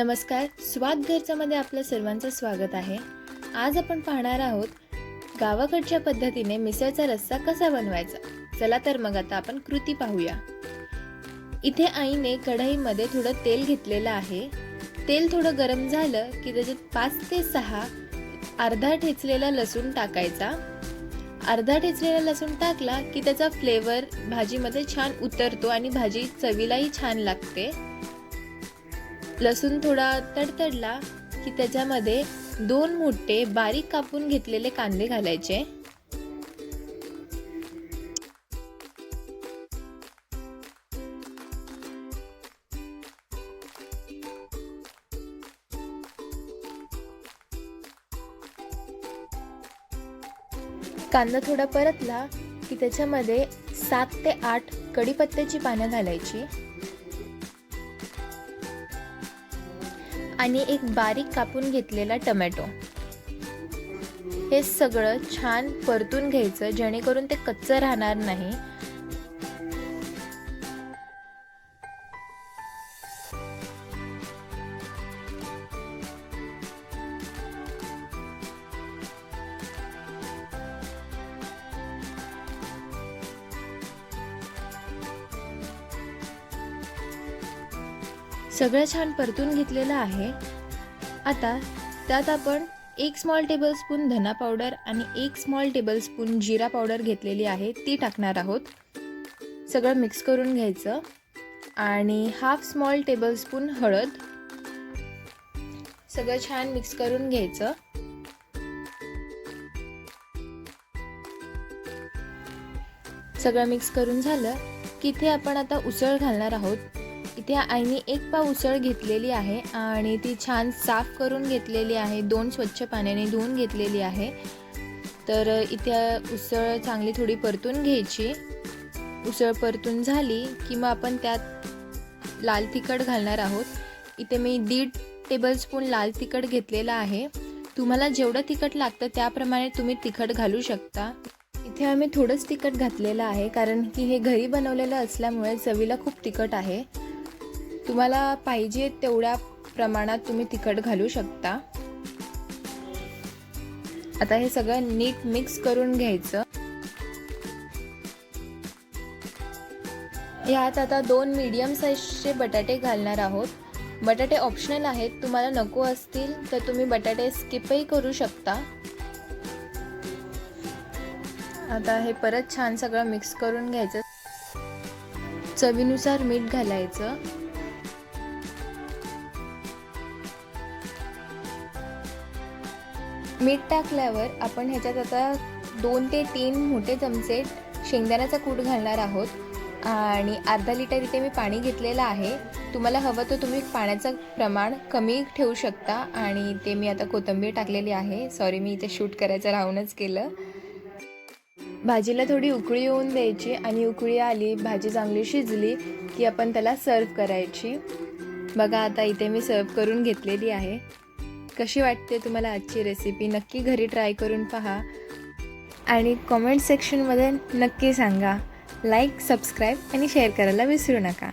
नमस्कार, स्वाद घरच्यामध्ये आपल्या सर्वांचं स्वागत आहे। आज आपण पाहणार आहोत गावाकडच्या पद्धतीने मिसळचा रस्सा कसा बनवायचा। चला तर मग आता आपण कृती पाहूया। इथे आईने कढईमध्ये थोडं तेल घेतलेलं आहे। तेल थोडं गरम झालं की त्याच्यात 5 ते 6 अर्धा ठेचलेला लसूण टाकायचा। अर्धा ठेचलेला लसूण टाकला की त्याचा फ्लेवर भाजीमध्ये छान उतरतो आणि भाजी चवीलाही छान लागते। लसूण थोडा तडतडला की त्याच्यामध्ये 2 मोठे बारीक कापून घेतलेले कांदे घालायचे। कांदा थोडा परतला की त्याच्यामध्ये 7 ते 8 कढीपत्त्याची पानं घालायची आणि एक बारीक कापून घेतलेला टोमॅटो। हे सगळं छान परतून घ्यायचं जेणेकरून ते कच्चं राहणार नाही। सगळं छान परतून घेतलेलं आहे। आता त्यात आपण 1 स्मॉल टेबलस्पून धना पावडर आणि 1 स्मॉल टेबलस्पून जिरा पावडर घेतलेली आहे ती टाकणार आहोत। सगळं मिक्स करून घ्यायचं आणि 1/2 स्मॉल टेबलस्पून हळद। सगळं छान मिक्स करून घ्यायचं। सगळं मिक्स करून झालं की इथे आपण आता उसळ घालणार आहोत। इथे आईने 1 पाव उसळ घेतलेली आहे आणि ती छान साफ करून घेतलेली आहे। 2 स्वच्छ पाण्याने धुवून घेतलेली आहे। तर इथे उसळ चांगली थोडी परतून घ्यायची। उसळ परतून झाली की मग आपण त्यात लाल तिखट घालणार आहोत। इथे मी 1.5 टेबलस्पून लाल तिखट घेतलेला आहे। तुम्हाला जेवढं तिखट लागतं त्याप्रमाणे तुम्ही तिखट घालू शकता। इथे आम्ही थोडंच तिखट घातलेलं आहे कारण की हे घरी बनवलेलं असल्यामुळे चवीला खूप तिखट आहे। तुम्हाला पाहिजे तेवढ्या प्रमाणात तुम्ही तिखट घालू शकता। आता हे सगळं नीट मिक्स करून घ्यायचं। यात आता 2 मीडियम साईजचे बटाटे घालणार आहोत। बटाटे ऑप्शनल आहेत, तुम्हाला नको असतील तर तुम्ही बटाटे स्किपही करू शकता। आता हे परत छान सगळं मिक्स करून घ्यायचं। चवीनुसार मीठ घालायचं। मीठ टाकल्यावर आपण ह्याच्यात आता 2 ते 3 मोठे चमचे शेंगदाण्याचा कूट घालणार आहोत आणि अर्धा लिटर इथे मी पाणी घेतलेलं आहे। तुम्हाला हवं तर तुम्ही पाण्याचं प्रमाण कमी ठेवू शकता। आणि ते मी आता कोथिंबीर टाकलेली आहे। सॉरी, मी इथे शूट करायचं राहूनच गेलं। भाजीला थोडी उकळी येऊन द्यायची आणि उकळी आली, भाजी चांगली शिजली की आपण त्याला सर्व करायची। बघा आता इथे मी सर्व करून घेतलेली आहे। कशी वाटते तुम्हाला आजची रेसिपी? नक्की घरी ट्राय करून पहा आणि कमेंट सेक्शनमध्ये नक्की सांगा। लाईक, सबस्क्राईब आणि शेअर करायला विसरू नका।